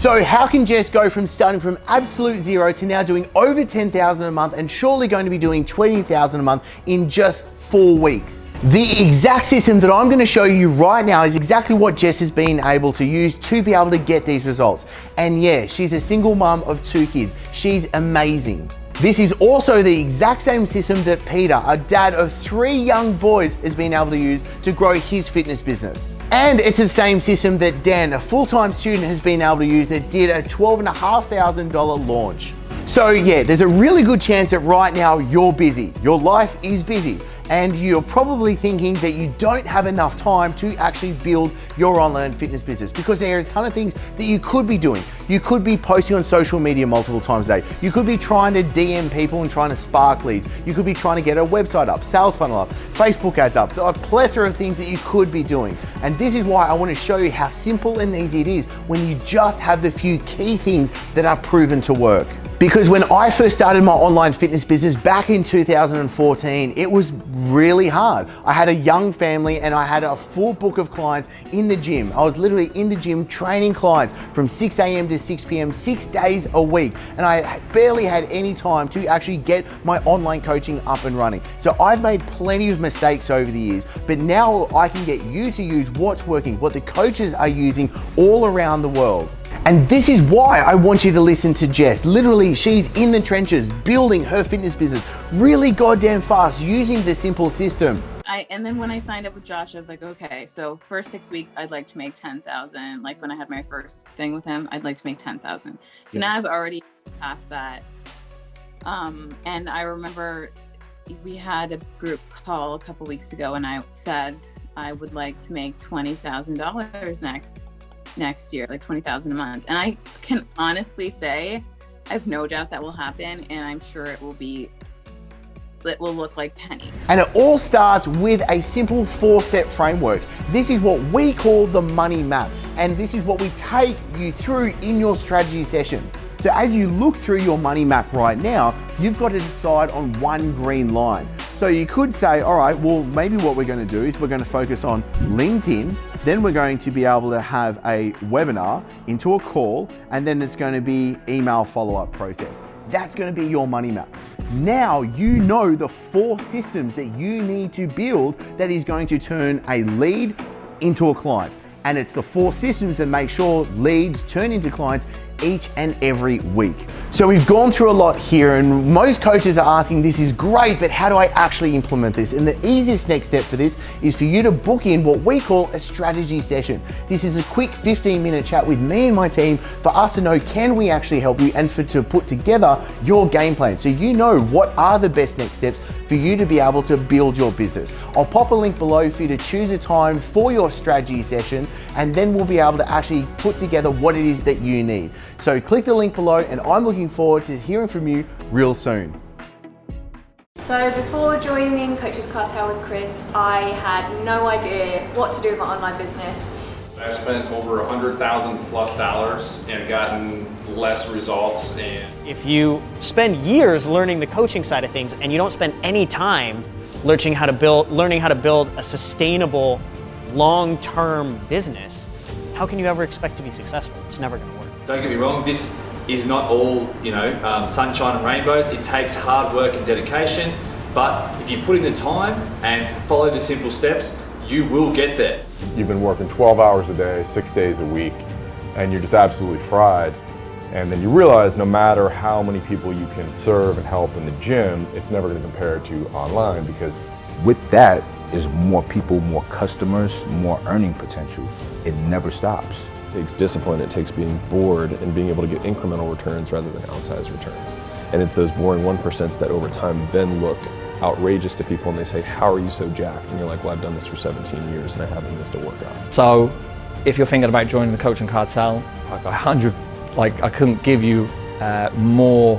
So how can Jess go from starting from absolute zero to now doing over 10,000 a month and surely going to be doing 20,000 a month in just 4 weeks? The exact system that I'm going to show you right now is exactly what Jess has been able to use to be able to get these results. And yeah, she's a single mom of 2 kids. She's amazing. This is also the exact same system that Peter, a dad of 3 young boys, has been able to use to grow his fitness business. And it's the same system that Dan, a full-time student, has been able to use that did a $12,500 launch. So yeah, there's a really good chance that right now you're busy. Your life is busy. And you're probably thinking that you don't have enough time to actually build your online fitness business because there are a ton of things that you could be doing. You could be posting on social media multiple times a day. You could be trying to DM people and trying to spark leads. You could be trying to get a website up, sales funnel up, Facebook ads up. There are a plethora of things that you could be doing. And this is why I want to show you how simple and easy it is when you just have the few key things that are proven to work. Because when I first started my online fitness business back in 2014, it was really hard. I had a young family and I had a full book of clients in the gym. I was literally in the gym training clients from 6 a.m. to 6 p.m., 6 days a week. And I barely had any time to actually get my online coaching up and running. So I've made plenty of mistakes over the years, but now I can get you to use what's working, what the coaches are using all around the world. And this is why I want you to listen to Jess. Literally, she's in the trenches building her fitness business really goddamn fast using the simple system. And then when I signed up with Josh, I was like, okay, so first 6 weeks, I'd like to make 10,000. Like when I had my first thing with him, I'd like to make 10,000. So now I've already passed that. And I remember we had a group call a couple weeks ago and I said, I would like to make $20,000 next year, like 20,000 a month. And I can honestly say, I have no doubt that will happen. And I'm sure it will look like pennies. And it all starts with a simple 4-step framework. This is what we call the money map. And this is what we take you through in your strategy session. So as you look through your money map right now, you've got to decide on one green line. So you could say, all right, well, maybe what we're going to do is we're going to focus on LinkedIn. Then we're going to be able to have a webinar into a call, and then it's going to be email follow-up process. That's going to be your money map. Now you know the 4 systems that you need to build that is going to turn a lead into a client. And it's the 4 systems that make sure leads turn into clients each and every week. So we've gone through a lot here and most coaches are asking, this is great, but how do I actually implement this? And the easiest next step for this is for you to book in what we call a strategy session. This is a quick 15-minute chat with me and my team for us to know, can we actually help you, and to put together your game plan so you know what are the best next steps for you to be able to build your business. I'll pop a link below for you to choose a time for your strategy session, and then we'll be able to actually put together what it is that you need. So click the link below, and I'm looking forward to hearing from you real soon. So before joining Coaches Cartel with Chris, I had no idea what to do with my online business. I've spent over $100,000+ and gotten less results. And if you spend years learning the coaching side of things and you don't spend any time learning how to build a sustainable, long-term business, how can you ever expect to be successful? It's never going to work. Don't get me wrong, this is not all, sunshine and rainbows. It takes hard work and dedication, but if you put in the time and follow the simple steps, you will get there. You've been working 12 hours a day, 6 days a week, and you're just absolutely fried. And then you realize no matter how many people you can serve and help in the gym, it's never going to compare to online, because with that is more people, more customers, more earning potential. It never stops. It takes discipline, it takes being bored and being able to get incremental returns rather than outsized returns. And it's those boring 1% that over time then look outrageous to people and they say, how are you so jacked? And you're like, well, I've done this for 17 years and I haven't missed a workout. So if you're thinking about joining the Coaching Cartel, I couldn't give you more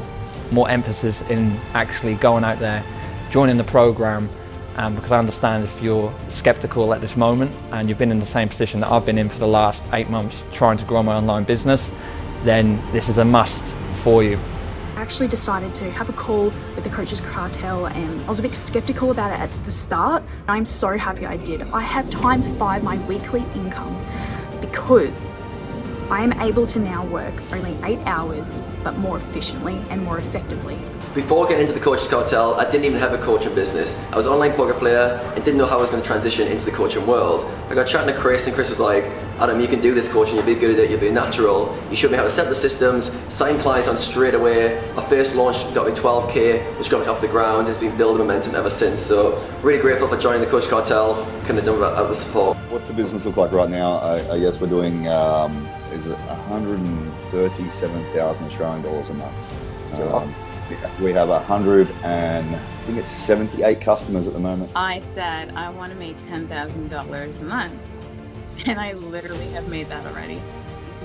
emphasis in actually going out there, joining the program, because I understand if you're skeptical at this moment and you've been in the same position that I've been in for the last 8 months trying to grow my online business, then this is a must for you. I actually decided to have a call with the Coaches Cartel, and I was a bit skeptical about it at the start. I'm so happy I did. I have ×5 my weekly income because I am able to now work only 8 hours, but more efficiently and more effectively. Before getting into the Coaches Cartel, I didn't even have a coaching business. I was an online poker player and didn't know how I was going to transition into the coaching world. I got chatting to Chris, and Chris was like, Adam, you can do this coaching, you'll be good at it, you'll be natural. You showed me how to set the systems, sign clients on straight away. My first launch got me 12K, which got me off the ground. It's been building momentum ever since. So really grateful for joining the Coach Cartel. Couldn't have done without the support. What's the business look like right now? I guess we're doing, is it 137,000 Australian dollars a month. We have 78 customers at the moment. I said I want to make $10,000 a month, and I literally have made that already.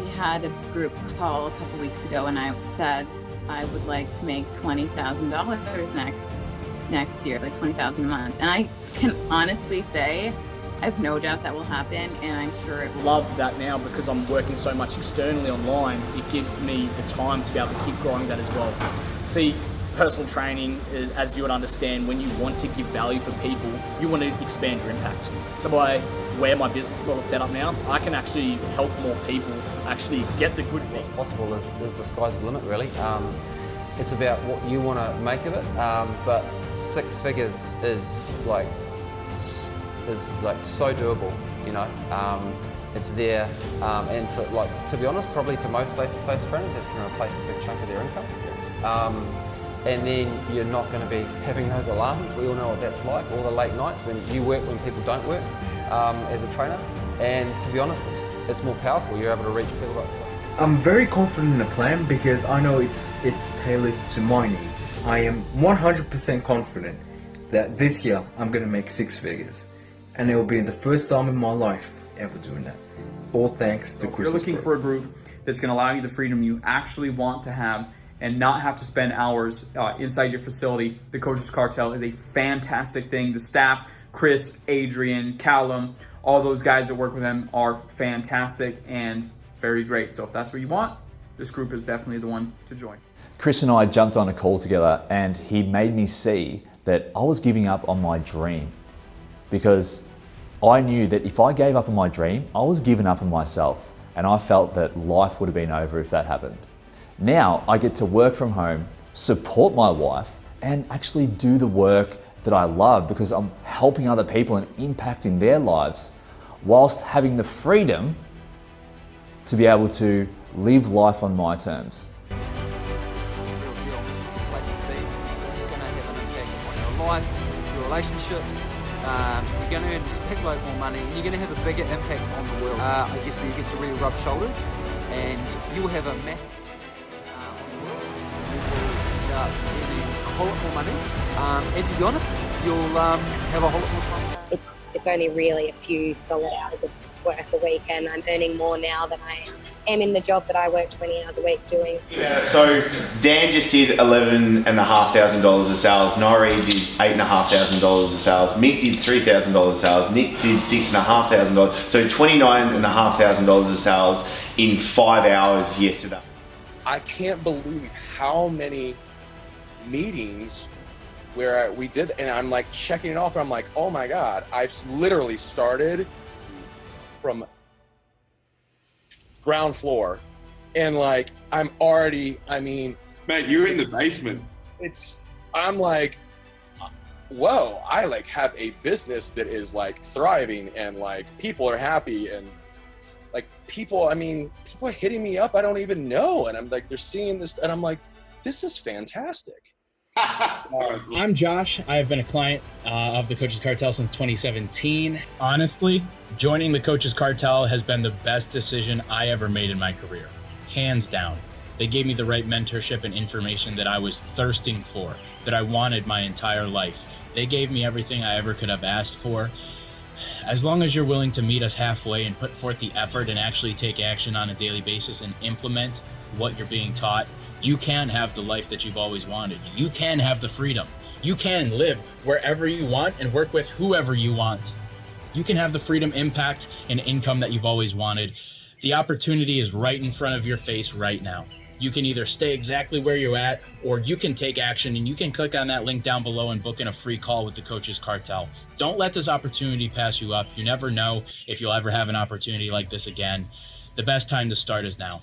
We had a group call a couple weeks ago, and I said I would like to make $20,000 next year, like $20,000 a month. And I can honestly say I have no doubt that will happen, and I'm sure it will. Love that now because I'm working so much externally online. It gives me the time to be able to keep growing that as well. See, personal training, as you would understand, when you want to give value for people, you want to expand your impact. So by where my business model is set up now, I can actually help more people actually get the good things. What's possible is the sky's the limit, really. It's about what you want to make of it, but 6 figures is like so doable, you know. It's there, and for, like, to be honest, probably for most face-to-face trainers, that's going to replace a big chunk of their income. And then you're not going to be having those alarms. We all know what that's like, all the late nights when you work when people don't work as a trainer. And to be honest, it's more powerful. You're able to reach people. I'm very confident in the plan because I know it's tailored to my needs. I am 100% confident that this year I'm going to make 6 figures. And it will be the first time in my life ever doing that. All thanks to Chris. If you're looking for a group that's going to allow you the freedom you actually want to have and not have to spend hours inside your facility, the Coaches Cartel is a fantastic thing. The staff, Chris, Adrian, Callum, all those guys that work with them are fantastic and very great. So if that's what you want, this group is definitely the one to join. Chris and I jumped on a call together, and he made me see that I was giving up on my dream, because I knew that if I gave up on my dream, I was giving up on myself, and I felt that life would have been over if that happened. Now I get to work from home, support my wife, and actually do the work that I love because I'm helping other people and impacting their lives whilst having the freedom to be able to live life on my terms. This is going to have an impact on your life, your relationships. You're going to earn a stackload more money, and you're going to have a bigger impact on the world. I guess where you get to really rub shoulders, and you will have a massive earning a whole lot more money, and to be honest, you'll have a whole lot more time. It's only really a few solid hours of work a week, and I'm earning more now than I am in the job that I work 20 hours a week doing. Yeah, so Dan just did $11,500 of sales, Nori did $8,500 of sales, Mick did $3,000 of sales, Nick did $6,500, so $29,500 of sales in 5 hours yesterday. I can't believe how many meetings where we did, and I'm like checking it off, and I'm like, oh my God, I've literally started from ground floor, and like, I'm already, I mean. Mate, you're in the basement. I'm like, whoa, I like have a business that is like thriving, and like people are happy, and like people are hitting me up I don't even know, and I'm like, they're seeing this, and I'm like, this is fantastic. I'm Josh. I've been a client of the Coaches Cartel since 2017. Honestly, joining the Coaches Cartel has been the best decision I ever made in my career. Hands down. They gave me the right mentorship and information that I was thirsting for, that I wanted my entire life. They gave me everything I ever could have asked for. As long as you're willing to meet us halfway and put forth the effort and actually take action on a daily basis and implement what you're being taught, you can have the life that you've always wanted. You can have the freedom. You can live wherever you want and work with whoever you want. You can have the freedom, impact, and income that you've always wanted. The opportunity is right in front of your face right now. You can either stay exactly where you're at, or you can take action, and you can click on that link down below and book in a free call with the Coaches Cartel. Don't let this opportunity pass you up. You never know if you'll ever have an opportunity like this again. the best time to start is now.